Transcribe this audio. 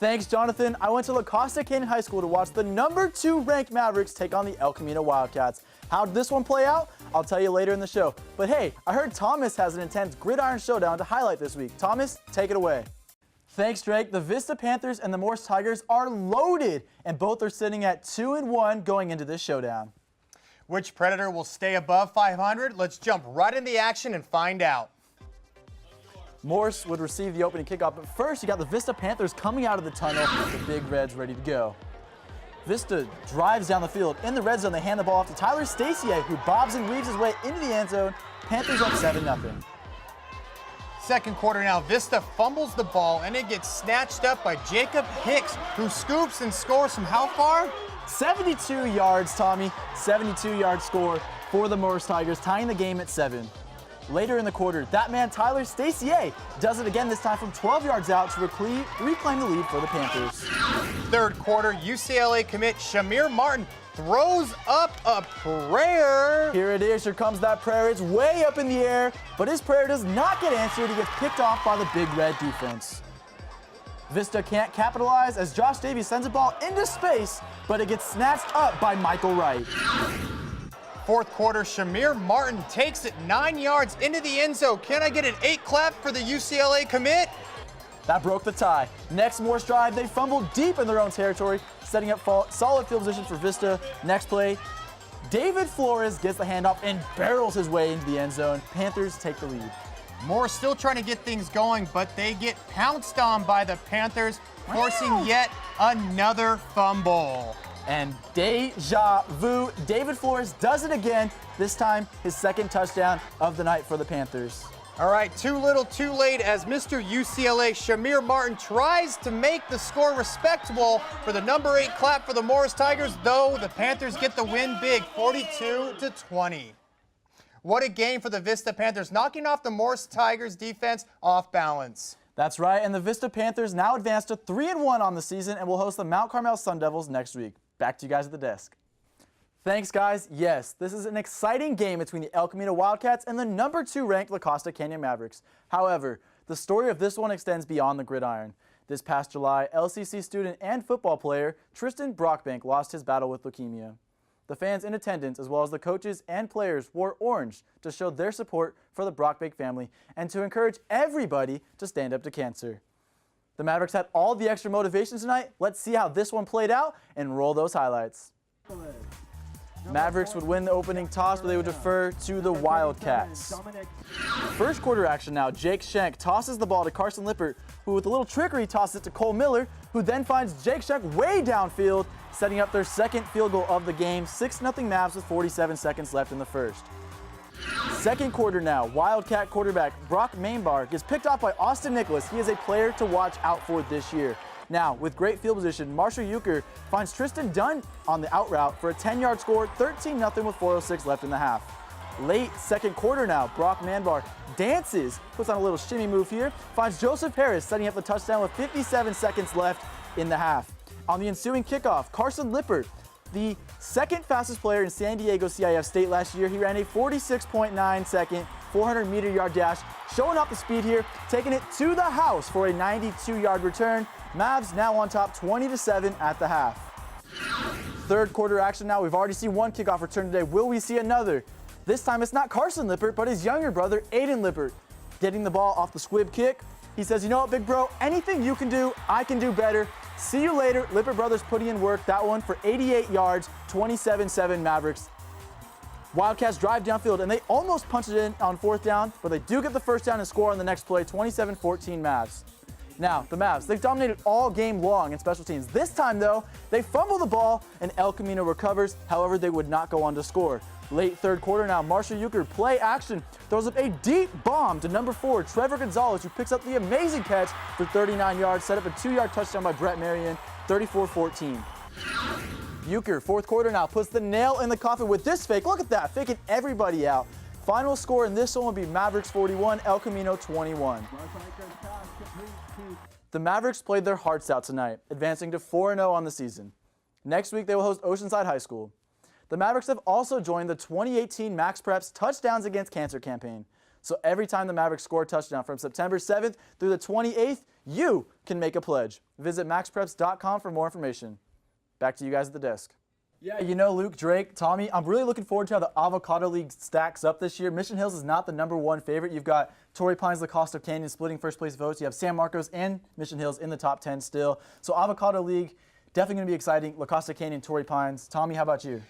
Thanks, Jonathan. I went to La Costa Canyon High School to watch the #2 ranked Mavericks take on the El Camino Wildcats. How did this one play out? I'll tell you later in the show. But hey, I heard Thomas has an intense gridiron showdown to highlight this week. Thomas, take it away. Thanks, Drake. The Vista Panthers and the Morse Tigers are loaded, and both are sitting at 2-1 going into this showdown. Which Predator will stay above 500? Let's jump right in the action and find out. Morse would receive the opening kickoff, but first you got the Vista Panthers coming out of the tunnel, the Big Reds ready to go. Vista drives down the field. In the red zone, they hand the ball off to Tyler Stacier, who bobs and weaves his way into the end zone. Panthers up 7-0. Second quarter now, Vista fumbles the ball, and it gets snatched up by Jacob Hicks, who scoops and scores from how far? 72 yards, Tommy. 72-yard score for the Morse Tigers, tying the game at 7. Later in the quarter, that man Tyler Stacier does it again, this time from 12 yards out to reclaim the lead for the Panthers. Third quarter, UCLA commit Shamir Martin throws up a prayer. Here it is. Here comes that prayer. It's way up in the air, but his prayer does not get answered. He gets picked off by the Big Red defense. Vista can't capitalize as Josh Davies sends a ball into space, but it gets snatched up by Michael Wright. Fourth quarter, Shamir Martin takes it 9 yards into the end zone. Can I get an 8 clap for the UCLA commit? That broke the tie. Next Morse drive, they fumble deep in their own territory, setting up solid field position for Vista. Next play, David Flores gets the handoff and barrels his way into the end zone. Panthers take the lead. Morse still trying to get things going, but they get pounced on by the Panthers, forcing yet another fumble. And deja vu, David Flores does it again, this time his second touchdown of the night for the Panthers. All right, too little, too late as Mr. UCLA Shamir Martin tries to make the score respectable for the #8 clap for the Morse Tigers, though the Panthers get the win big, 42-20. What a game for the Vista Panthers, knocking off the Morse Tigers defense off balance. That's right, and the Vista Panthers now advance to 3-1 on the season and will host the Mount Carmel Sun Devils next week. Back to you guys at the desk. Thanks, guys. Yes, this is an exciting game between the El Camino Wildcats and the #2 ranked La Costa Canyon Mavericks. However, the story of this one extends beyond the gridiron. This past July, LCC student and football player Tristan Brockbank lost his battle with leukemia. The fans in attendance, as well as the coaches and players, wore orange to show their support for the Brockbank family and to encourage everybody to stand up to cancer. The Mavericks had all the extra motivation tonight. Let's see how this one played out and roll those highlights. Mavericks would win the opening toss, but they would defer to the Wildcats. First quarter action now. Jake Schenk tosses the ball to Carson Lippert, who with a little trickery tosses it to Cole Miller, who then finds Jake Schenk way downfield, setting up their second field goal of the game. 6-0 Mavs with 47 seconds left in the first. Second quarter now. Wildcat quarterback Brock Mainbar gets picked off by Austin Nicholas. He is a player to watch out for this year. Now, with great field position, Marshall Euchre finds Tristan Dunn on the out route for a 10-yard score, 13-0 with 4:06 left in the half. Late second quarter now, Brock Manbar dances, puts on a little shimmy move here, finds Joseph Harris setting up the touchdown with 57 seconds left in the half. On the ensuing kickoff, Carson Lippert, the second fastest player in San Diego CIF State last year, he ran a 46.9 second 400-meter yard dash, showing off the speed here, taking it to the house for a 92-yard return. Mavs now on top 20-7 at the half. Third quarter action now. We've already seen one kickoff return today. Will we see another? This time it's not Carson Lippert, but his younger brother, Aiden Lippert, getting the ball off the squib kick. He says, you know what, big bro, anything you can do, I can do better. See you later. Lippert brothers putting in work. That one for 88 yards, 27-7 Mavericks. Wildcats drive downfield, and they almost punch it in on fourth down, but they do get the first down and score on the next play, 27-14 Mavs. Now, the Mavs, they've dominated all game long in special teams. This time, though, they fumble the ball, and El Camino recovers. However, they would not go on to score. Late third quarter now, Marshall Euchre, play action, throws up a deep bomb to #4, Trevor Gonzalez, who picks up the amazing catch for 39 yards, set up a 2-yard touchdown by Brett Marion, 34-14. Euchre, fourth quarter now, puts the nail in the coffin with this fake. Look at that, faking everybody out. Final score in this one will be Mavericks 41, El Camino 21. The Mavericks played their hearts out tonight, advancing to 4-0 on the season. Next week, they will host Oceanside High School. The Mavericks have also joined the 2018 Max Preps Touchdowns Against Cancer campaign. So every time the Mavericks score a touchdown from September 7th through the 28th, you can make a pledge. Visit maxpreps.com for more information. Back to you guys at the desk. Yeah, you know, Luke, Drake, Tommy, I'm really looking forward to how the Avocado League stacks up this year. Mission Hills is not the #1 favorite. You've got Torrey Pines, La Costa Canyon splitting first place votes. You have San Marcos and Mission Hills in the top 10 still. So Avocado League, definitely going to be exciting. La Costa Canyon, Torrey Pines. Tommy, how about you?